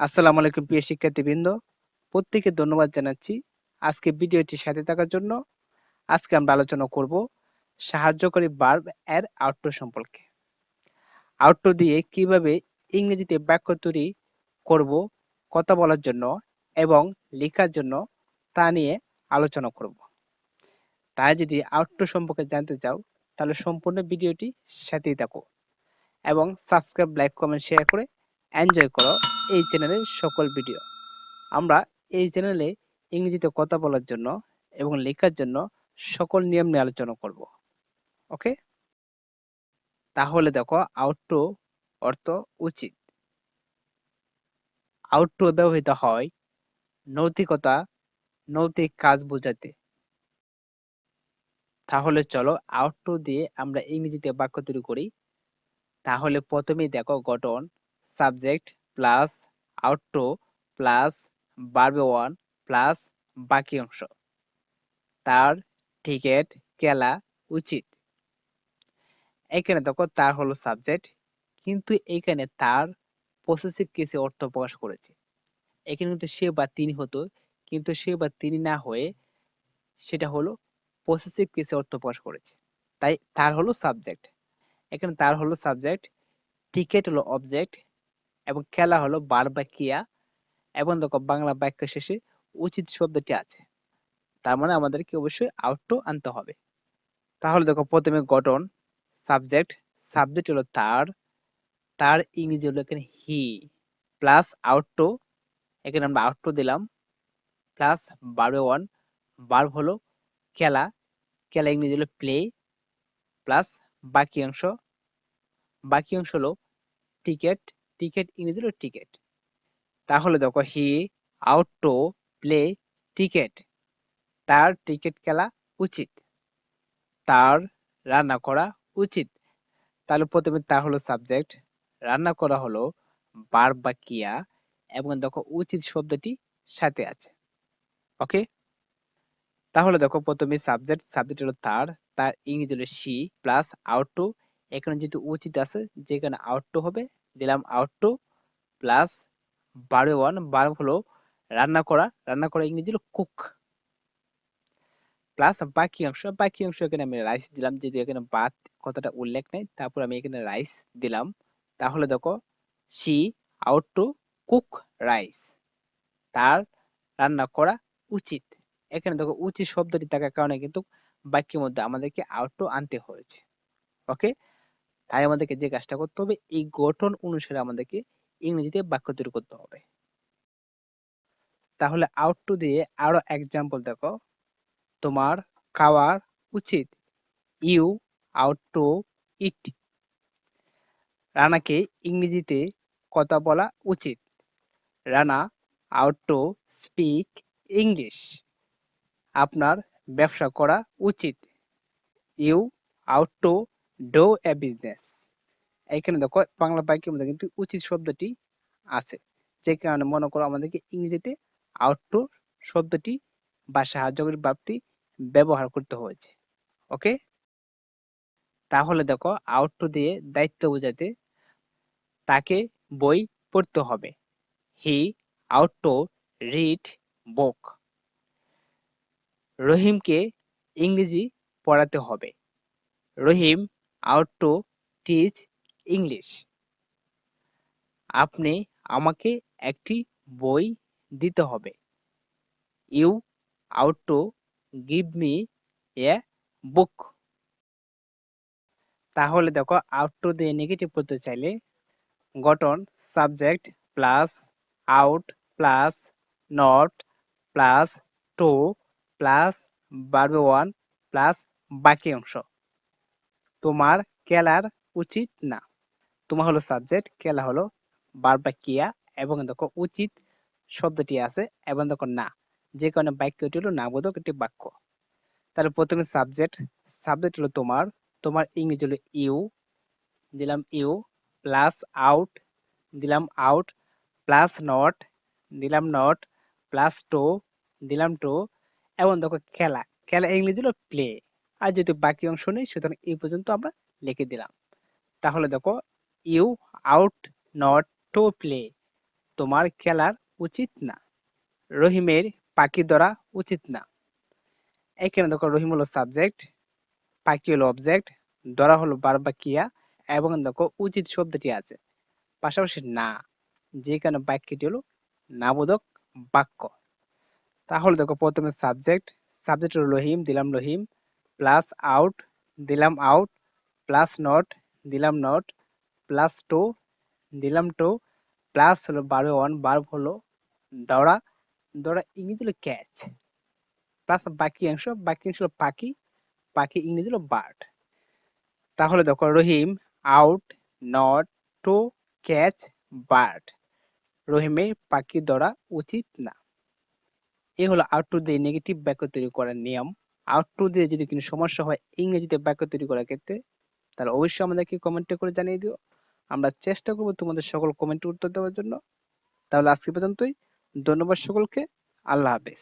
আসসালামু আলাইকুম প্রিয় শিক্ষার্থীবৃন্দ, প্রত্যেককে ধন্যবাদ জানাচ্ছি আজকে ভিডিওটির সাথে থাকার জন্য। আজকে আমরা আলোচনা করব সাহায্যকারী ভার্ব এর আউটরো সম্পর্কে। আউটরো দিয়ে কিভাবে ইংরেজিতে বাক্য তৈরি করব কথা বলার জন্য এবং লেখার জন্য তা নিয়ে আলোচনা করব। তাই যদি আউটরো সম্পর্কে জানতে চাও তাহলে সম্পূর্ণ ভিডিওটি সাথেই থাকো এবং সাবস্ক্রাইব, লাইক, কমেন্ট, শেয়ার করে এনজয় করো এই চ্যানেলের সকল ভিডিও। আমরা এই চ্যানেলে ইংরেজিতে কথা বলার জন্য এবং লেখার জন্য সকল নিয়ম নিয়ে আলোচনা করব। ওকে, তাহলে দেখো, আউটরো অর্থ উচিত। আউটরো ব্যবহৃত হয় নৈতিকতা, নৈতিক কাজ বোঝাতে। তাহলে চলো আউটরো দিয়ে আমরা ইংরেজিতে বাক্য তৈরি করি। তাহলে প্রথমেই দেখো, গঠন subject plus outro plus verb one plus বাকি অংশ। তার টিকেট খেলা উচিত। এখানে দেখো তার হলো সাবজেক্ট, কিন্তু এখানে তার পসেসিভ কেসে অর্থ প্রকাশ করেছে। এখানে কিন্তু সে বা তিনি হতো, কিন্তু সে বা তিনি না হয়ে সেটা হলো পসেসিভ কেসে অর্থ প্রকাশ করেছে। তাই তার হলো সাবজেক্ট। এখানে তার হলো সাবজেক্ট, টিকেট হলো অবজেক্ট এবং খেলা হলো ভার্ব বা ক্রিয়া। এবং দেখো বাংলা বাক্য শেষে উচিত শব্দটি আছে, তার মানে আমাদেরকে অবশ্যই আউটরো আনতে হবে। তাহলে দেখো প্রথমে গঠন সাবজেক্ট, সাবজেক্ট হলো তার, তার ইংরেজি হলো এখানে হি প্লাস আউটরো, এখানে আমরা আউটরো দিলাম প্লাস ভার্ব ওয়ান, ভার্ব হলো খেলা, খেলা ইংরেজি হলো প্লে প্লাস বাকি অংশ, বাকি অংশ হলো টিকেট, টিকেট ইংরেজি হলো টিকেট। তাহলে দেখো হি আউটরো প্লে টিকেট, তার টিকেট খেলা উচিত, তার রান্না করা উচিত। তাহলে প্রথমে তার হলো সাবজেক্ট, রান্না করা হলো ভার্ব বা ক্রিয়া এবং দেখো উচিত শব্দটি সাথে আছে। ওকে, তাহলে দেখো প্রথমে সাবজেক্ট, সাবজেক্ট হলো তার, তার ইংরেজি হলো সি প্লাস আউটরো। এখানে যেহেতু উচিত আছে, যেখানে আউটরো হবে দিলাম outro plus verb one, verb হলো রান্না করা, রান্না করা ইংরেজি হলো কুক প্লাস বাকি অংশ, বাকি অংশ এখানে আমি রাইস দিলাম, যেহেতু এখানে ভাত কথাটা উল্লেখ নেই, তারপর আমি এখানে রাইস দিলাম। তাহলে দেখো সি আউটরো কুক রাইস, তার রান্না করা উচিত। এখানে দেখো উচিত শব্দটি থাকার কারণে কিন্তু বাক্যের মধ্যে আমাদেরকে আউটরো আনতে হয়েছে। ওকে, তাই আমাদেরকে যে কাজটা করতে হবে, এই গঠন অনুসারে আমাদেরকে ইংরেজিতে বাক্য তৈরি করতে হবে। তাহলে আউটরো দিয়ে আরো এক্সাম্পল দেখো, তোমার খাওয়ার উচিত, ইউ আউট টু ইট। রানাকে ইংরেজিতে কথা বলা উচিত, Rana ought to speak English. আপনার ব্যবসা করা উচিত, you ought to do a business. এখানে দেখো বাংলা বাক্যের মধ্যে কিন্তু উচিত শব্দটি আছে, যে কারণে মনে করো আমাদেরকে ইংরেজিতে আউট টু শব্দটি বা সাহায্যকারী ভার্বটি ব্যবহার করতে হয়েছে। ওকে, তাহলে দেখো আউট টু দিয়ে দায়িত্ব বোঝাতে, তাকে বই পড়তে হবে, he ought to read book. রহিমকে ইংরেজি পড়াতে হবে, Rahim ought to teach English. আপনি আমাকে একটি বই দিতে হবে, you ought to give me a book. তাহলে দেখো আউট টু দিয়ে নেগেটিভ করতে চাইলে, গঠন subject plus ought plus not plus to plus verb one plus বাকি অংশ। তোমার খেলার উচিত না, তোমার হলো সাবজেক্ট, খেলা হলো ভার্ব বা ক্রিয়া এবং দেখো উচিত শব্দটি আছে এবং দেখো না, যে কারণে বাক্যটি হলো না বোধক একটি বাক্য। তাহলে প্রথমে সাবজেক্ট, সাবজেক্ট হলো তোমার, তোমার ইংরেজি হলো ইউ, দিলাম ইউ প্লাস আউট, দিলাম আউট প্লাস নট, দিলাম নট প্লাস টু, দিলাম টু এবং দেখো খেলা, খেলা ইংরেজি হলো প্লে। আর যেহেতু বাকি অংশ নেই সুতরাং এই পর্যন্ত আমরা লিখে দিলাম। তাহলে দেখো you ought not to play, তোমার খেলার উচিত না। রহিমের পাখি ধরা উচিত না। এখানে দেখো রহিম হলো সাবজেক্ট, পাখি হলো অবজেক্ট, ধরা হলো ভার্ব বা ক্রিয়া এবং দেখো উচিত শব্দটি আছে পাশাপাশি না, যেখানে বাক্যটি হলো নাবোধক বাক্য। তাহলে দেখো প্রথমে সাবজেক্ট, সাবজেক্ট হলো রহিম, দিলাম রহিম, প্লাস আউট, দিলাম আউট, প্লাস নট, দিলাম নট, প্লাস টু, দিলাম টু, প্লাস হলো ভার্ব ওয়ান, ভার্ব হলো দৌড়া, দৌড়া ইংরেজি হলো ক্যাচ, প্লাস বাকি অংশ হলো পাখি, পাখি ইংরেজি হলো বার্ড। তাহলে দেখো Rahim ought not to catch bird, রহিমের পাখি ধরা উচিত না। এই হলো আউট টু দিয়ে নেগেটিভ বাক্য তৈরি করার নিয়ম। আউট টু দিয়ে যদি কোনো সমস্যা হয় ইংরেজিতে বাক্য তৈরি করার ক্ষেত্রে, তাহলে অবশ্যই আমাদেরকে কমেন্টে করে জানিয়ে দিও। আমরা চেষ্টা করবো তোমাদের সকল কমেন্টের উত্তর দেওয়ার জন্য। তাহলে আজকে পর্যন্তই। ধন্যবাদ সকলকে। আল্লাহ হাফেজ।